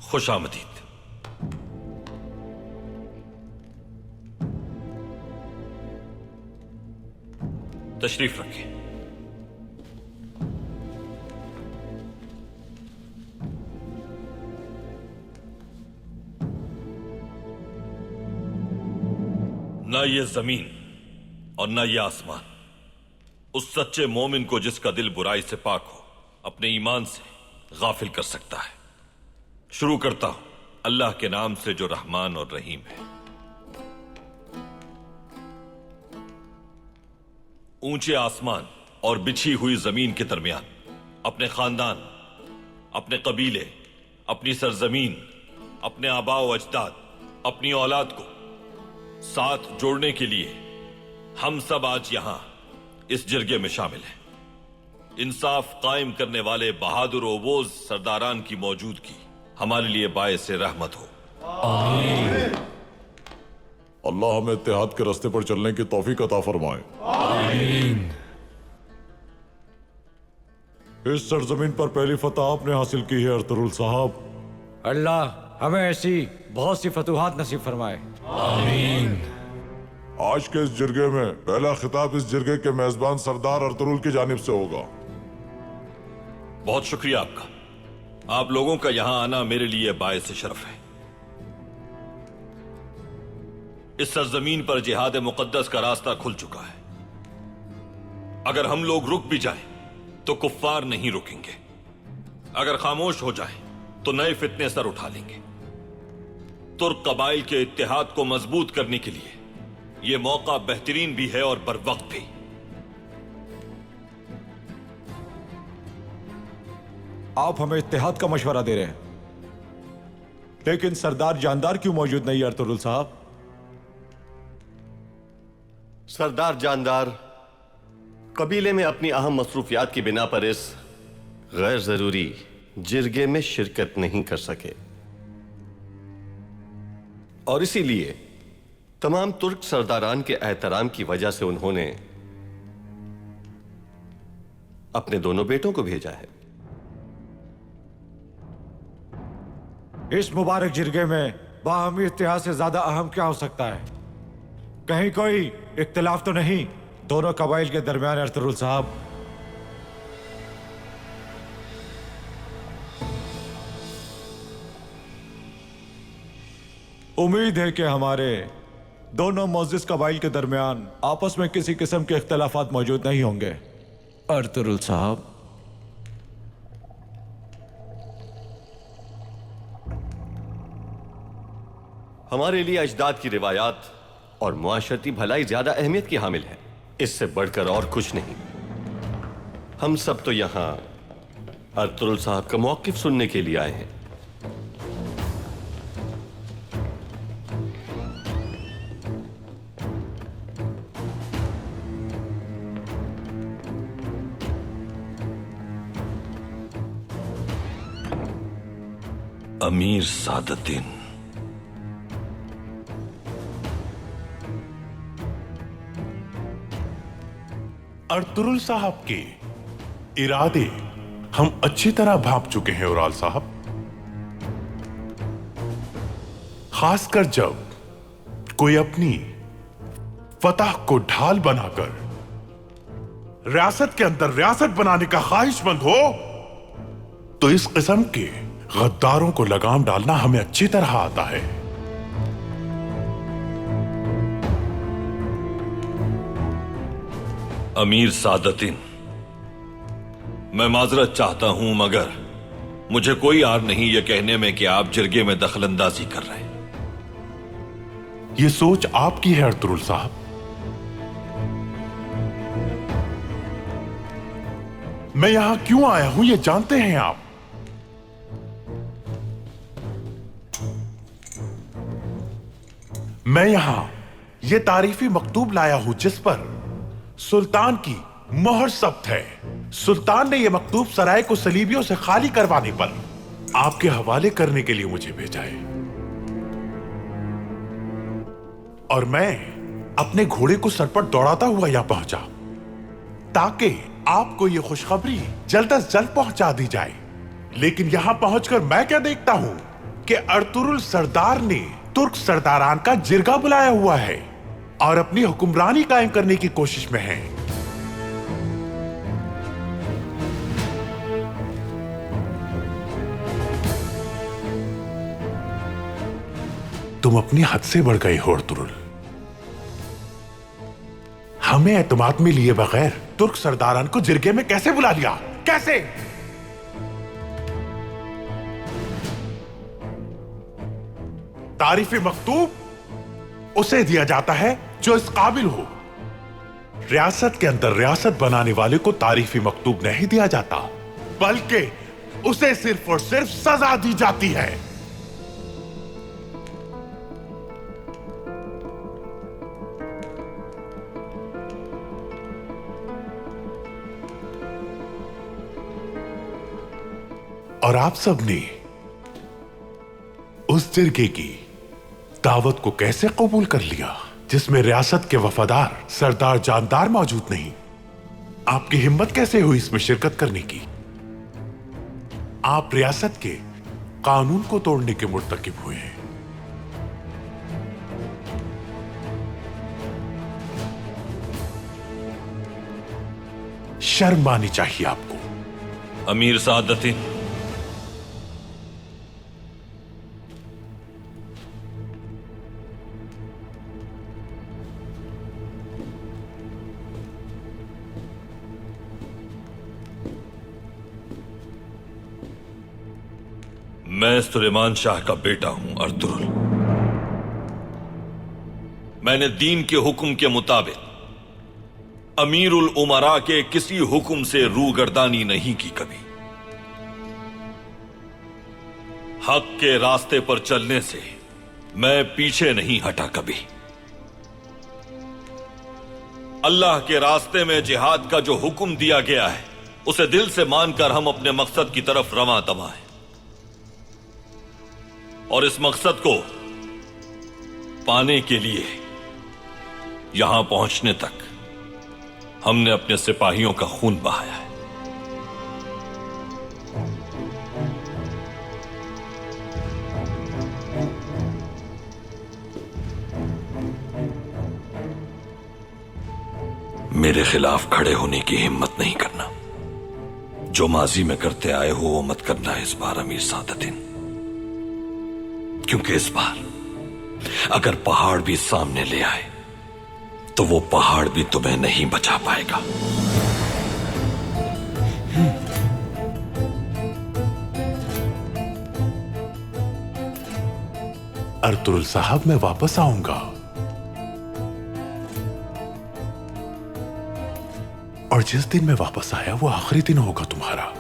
खुश आमदीद। तशरीफ रखें। ना ये जमीन और ना ये आसमान उस सच्चे मोमिन को जिसका दिल बुराई से पाक हो अपने ईमान से गाफिल कर सकता है। शुरू करता हूं अल्लाह के नाम से जो रहमान और रहीम है। ऊंचे आसमान और बिछी हुई जमीन के दरमियान अपने खानदान, अपने कबीले, अपनी सरजमीन, अपने आबाओ अजदाद, अपनी औलाद को साथ जोड़ने के लिए हम सब आज यहां इस जिरगे में शामिल हैं। इंसाफ कायम करने वाले बहादुर ओबोज सरदारान की मौजूदगी हमारे लिए बायस रहमत हो। आमीन। अल्लाह हमें इत्तेहाद के रास्ते पर चलने की तौफीक अता फरमाए। आमीन। इस सरजमीन पर पहली फतह आपने हासिल की है अर्तुगरुल साहब। अल्लाह हमें ऐसी बहुत सी फतूहात नसीब फरमाए। आमीन। आज के इस जिरगे में पहला खिताब इस जिरगे के मेजबान सरदार अर्तुगरुल की जानिब से होगा। बहुत शुक्रिया आपका। आप लोगों का यहां आना मेरे लिए बायस शरफ है। इस सरजमीन पर जिहाद मुकद्दस का रास्ता खुल चुका है। अगर हम लोग रुक भी जाएं तो कुफ्फार नहीं रुकेंगे। अगर खामोश हो जाएं तो नए फितने सर उठा लेंगे। तुर्क कबाइल के इत्तेहाद को मजबूत करने के लिए यह मौका बेहतरीन भी है और बरवक्त भी। आप हमें इत्तेहाद का मशवरा दे रहे हैं, लेकिन सरदार जानदार क्यों मौजूद नहीं है अर्तुगरुल साहब? सरदार जानदार कबीले में अपनी अहम मसरूफियात की बिना पर इस गैर जरूरी जिरगे में शिरकत नहीं कर सके और इसीलिए तमाम तुर्क सरदारान के एहतराम की वजह से उन्होंने अपने दोनों बेटों को भेजा है। इस मुबारक जिरगे में बाहमी इत्तेहाद से ज्यादा अहम क्या हो सकता है? कहीं कोई इख्तिलाफ तो नहीं दोनों कबाइल के दरमियान अर्तुगरुल साहब? उम्मीद है कि हमारे दोनों मोअज़्ज़िज़ कबाइल के दरमियान आपस में किसी किस्म के इख्तिलाफात मौजूद नहीं होंगे। अर्तुगरुल साहब, हमारे लिए अजदाद की रिवायात और मुआशरती भलाई ज्यादा अहमियत की हामिल है, इससे बढ़कर और कुछ नहीं। हम सब तो यहां अर्तुगरुल साहब का मौक़िफ़ सुनने के लिए आए हैं। अमीर सादुद्दीन, अर्तुगरुल साहब के इरादे हम अच्छी तरह भांप चुके हैं उराल साहब। खासकर जब कोई अपनी फतह को ढाल बनाकर रियासत के अंदर रियासत बनाने का ख्वाहिशमंद हो, तो इस किस्म के गद्दारों को लगाम डालना हमें अच्छी तरह आता है। अमीर सादुद्दीन, मैं माजरत चाहता हूं मगर मुझे कोई आर नहीं यह कहने में कि आप जिरगे में दखलंदाजी कर रहे हैं। यह सोच आपकी है अर्तुगरुल साहब। मैं यहां क्यों आया हूं यह जानते हैं आप? मैं यहां यह तारीफी मकतूब लाया हूं जिस पर सुल्तान की मोहर सब्त है। सुल्तान ने यह मकतूब सराय को सलीबियों से खाली करवाने पर आपके हवाले करने के लिए मुझे भेजा है और मैं अपने घोड़े को सर पर दौड़ाता हुआ यहां पहुंचा ताकि आपको यह खुशखबरी जल्द अज जल्द पहुंचा दी जाए। लेकिन यहां पहुंचकर मैं क्या देखता हूं कि अर्तुरुल सरदार ने तुर्क सरदारान का जिरगा बुलाया हुआ है और अपनी हुक्मरानी कायम करने की कोशिश में है। तुम अपनी हद से बढ़ गए हो अर्तुरुल। हमें एतमाद में लिए बगैर तुर्क सरदारान को जिरगे में कैसे बुला लिया? कैसे? तारीफी मकतूब उसे दिया जाता है जो इस काबिल हो। रियासत के अंदर रियासत बनाने वाले को तारीफी मकतूब नहीं दिया जाता, बल्कि उसे सिर्फ और सिर्फ सजा दी जाती है। और आप सबने उस जिरगे की दावत को कैसे कबूल कर लिया जिसमें रियासत के वफादार सरदार जानदार मौजूद नहीं? आपकी हिम्मत कैसे हुई इसमें शिरकत करने की? आप रियासत के कानून को तोड़ने के मुर्तकिब हुए हैं। शर्म आनी चाहिए आपको। अमीर सादतीन, मैं सुलेमान शाह का बेटा हूं अर्तुरुल। मैंने दीन के हुक्म के मुताबिक अमीरुल उमरा के किसी हुक्म से रूगर्दानी नहीं की कभी। हक के रास्ते पर चलने से मैं पीछे नहीं हटा कभी। अल्लाह के रास्ते में जिहाद का जो हुक्म दिया गया है उसे दिल से मानकर हम अपने मकसद की तरफ रवां दवा है, और इस मकसद को पाने के लिए यहां पहुंचने तक हमने अपने सिपाहियों का खून बहाया है। मेरे खिलाफ खड़े होने की हिम्मत नहीं करना। जो माजी में करते आए हो वो मत करना इस बार अमीर सादतीन, क्योंकि इस बार अगर पहाड़ भी सामने ले आए तो वो पहाड़ भी तुम्हें नहीं बचा पाएगा। अर्तुरुल साहब, मैं वापस आऊंगा और जिस दिन मैं वापस आया वो आखिरी दिन होगा तुम्हारा।